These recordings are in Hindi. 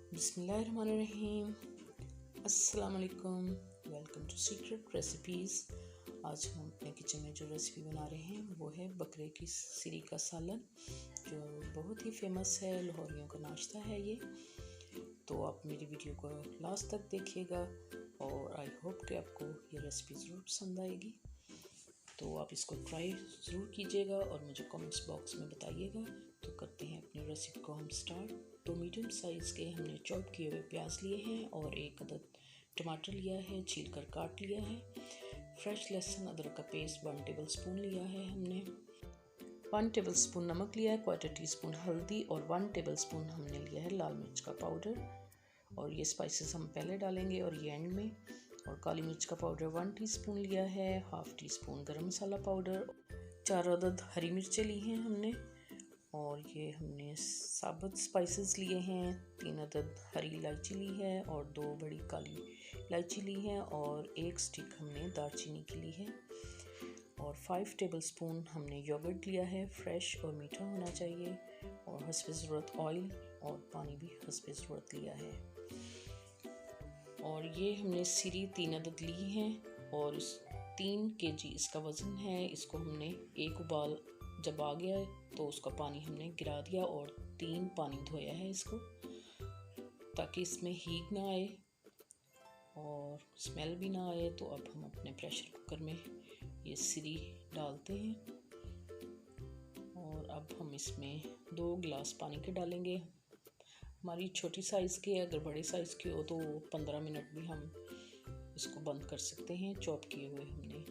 बिस्मिल्लाहिर्रहमानिर्रहीम। अस्सलाम वालेकुम। Welcome to secret recipes. आज हम अपने किचन में जो रेसिपी बना रहे हैं वो है बकरे की सिरी का सालन, जो बहुत ही फेमस है, लाहौरियों का नाश्ता है ये। तो आप मेरी वीडियो को लास्ट तक देखिएगा और आई होप कि आपको ये रेसिपी ज़रूर पसंद आएगी। तो आप इसको ट्राई ज़रूर कीजिएगा और मुझे कमेंट्स बॉक्स में बताइएगा। तो करते हैं अपनी रेसिपी को हम स्टार्ट। तो मीडियम साइज़ के हमने चॉप किए हुए प्याज लिए हैं और एक अदद टमाटर लिया है, छील कर काट लिया है। फ्रेश लहसुन अदरक का पेस्ट 1 टेबल स्पून लिया है हमने। 1 टेबल स्पून नमक लिया है, 1/4 टीस्पून हल्दी और 1 टेबल स्पून हमने लिया है लाल मिर्च का पाउडर। और ये स्पाइसेस हम पहले डालेंगे और ये एंड में। और काली मिर्च का पाउडर 1 टीस्पून लिया है, 1/2 टीस्पून गरम मसाला पाउडर, 4 अदद हरी मिर्चें ली हैं हमने। और ये हमने साबुत स्पाइसेस लिए हैं, 3 अदद हरी इलायची ली है और 2 बड़ी काली इलायची ली है और 1 स्टिक हमने दालचीनी की ली है। और 5 टेबल स्पून हमने योगर्ट लिया है, फ्रेश और मीठा होना चाहिए। और हस्बे ज़रूरत ऑयल और पानी भी हस्बे ज़रूरत लिया है। और ये हमने सिरी 3 अदद ली हैं और इस 3 kg इसका वज़न है। इसको हमने एक उबाल जब आ गया तो उसका पानी हमने गिरा दिया और 3 पानी धोया है इसको, ताकि इसमें हीट ना आए और स्मेल भी ना आए। तो अब हम अपने प्रेशर कुकर में ये सिरी डालते हैं और अब हम इसमें 2 गिलास पानी के डालेंगे। हमारी छोटी साइज़ की, अगर बड़े साइज़ की हो तो 15 मिनट भी हम इसको बंद कर सकते हैं। चॉप किए हुए हमने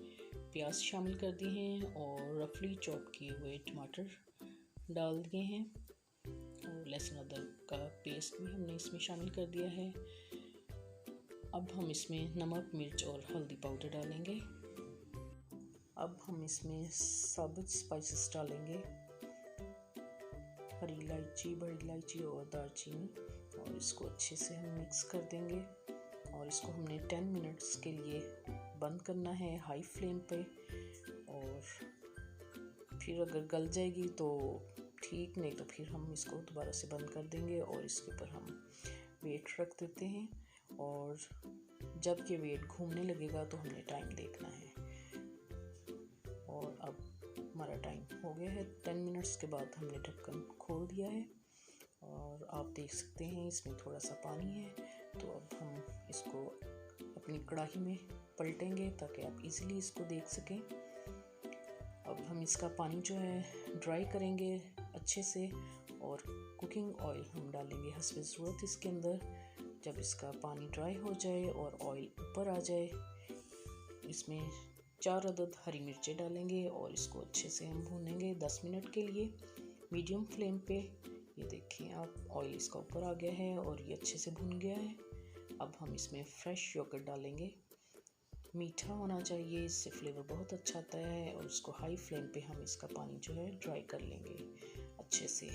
प्याज शामिल कर दिए हैं और रफली चॉप किए हुए टमाटर डाल दिए हैं और लहसुन अदरक का पेस्ट भी हमने इसमें शामिल कर दिया है। अब हम इसमें नमक, मिर्च और हल्दी पाउडर डालेंगे। अब हम इसमें साबुत स्पाइसेस डालेंगे, हरी इलायची, बड़ी इलायची और दालचीनी, और इसको अच्छे से हम मिक्स कर देंगे। और इसको हमने 10 मिनट्स के लिए बंद करना है हाई फ्लेम पे। और फिर अगर गल जाएगी तो ठीक, नहीं तो फिर हम इसको दोबारा से बंद कर देंगे और इसके ऊपर हम वेट रख देते हैं। और जब ये वेट घूमने लगेगा तो हमने टाइम देखना है। और अब हमारा टाइम हो गया है, 10 मिनट्स के बाद हमने ढक्कन खोल दिया है और आप देख सकते हैं इसमें थोड़ा सा पानी है। तो अब हम इसको अपनी कढ़ाई में पलटेंगे ताकि आप इजीली इसको देख सकें। अब हम इसका पानी जो है ड्राई करेंगे अच्छे से और कुकिंग ऑयल हम डालेंगे हस्बे ज़रूरत इसके अंदर। जब इसका पानी ड्राई हो जाए और ऑयल ऊपर आ जाए, इसमें 4 अदद हरी मिर्चें डालेंगे और इसको अच्छे से हम भूनेंगे 10 मिनट के लिए मीडियम फ्लेम पे। ये देखें आप, ऑयल इसका ऊपर आ गया है और ये अच्छे से भुन गया है। अब हम इसमें फ्रेश योगर्ट डालेंगे, मीठा होना चाहिए, इससे फ्लेवर बहुत अच्छा आता है। और इसको हाई फ्लेम पे हम इसका पानी जो है ड्राई कर लेंगे अच्छे से।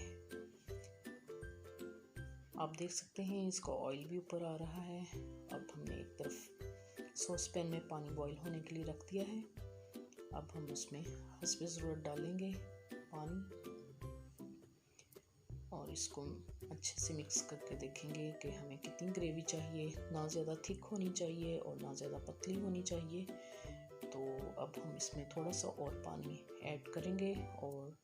आप देख सकते हैं इसका ऑयल भी ऊपर आ रहा है। अब हमने एक तरफ सॉस पैन में पानी बॉईल होने के लिए रख दिया है। अब हम उसमें हस्बे ज़रूरत डालेंगे पानी और इसको अच्छे से मिक्स करके देखेंगे कि हमें कितनी ग्रेवी चाहिए। ना ज़्यादा थिक होनी चाहिए और ना ज़्यादा पतली होनी चाहिए। तो अब हम इसमें थोड़ा सा और पानी ऐड करेंगे और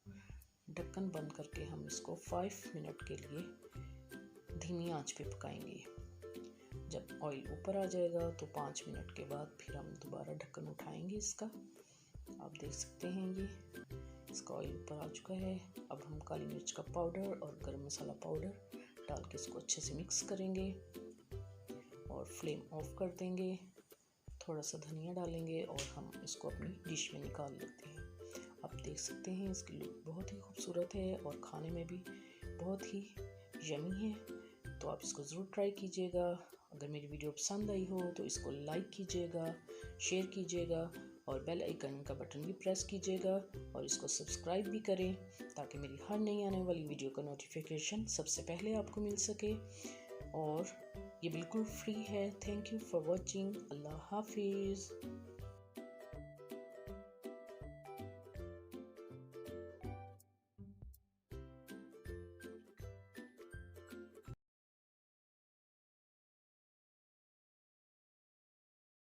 ढक्कन बंद करके हम इसको 5 मिनट के लिए धीमी आंच पे पकाएंगे। जब ऑयल ऊपर आ जाएगा तो 5 मिनट के बाद फिर हम दोबारा ढक्कन उठाएंगे इसका। आप देख सकते हैं ये इसका ऑयल ऊपर आ चुका है। अब हम काली मिर्च का पाउडर और गरम मसाला पाउडर डाल के इसको अच्छे से मिक्स करेंगे और फ्लेम ऑफ कर देंगे। थोड़ा सा धनिया डालेंगे और हम इसको अपनी डिश में निकाल लेते हैं। आप देख सकते हैं इसकी लुक बहुत ही खूबसूरत है और खाने में भी बहुत ही यमी है। तो आप इसको ज़रूर ट्राई कीजिएगा। अगर मेरी वीडियो पसंद आई हो तो इसको लाइक कीजिएगा, शेयर कीजिएगा और बेल आइकन का बटन भी प्रेस कीजिएगा और इसको सब्सक्राइब भी करें ताकि मेरी हर नई आने वाली वीडियो का नोटिफिकेशन सबसे पहले आपको मिल सके। और ये बिल्कुल फ्री है। Thank you for watching. अल्लाह हाफिज़।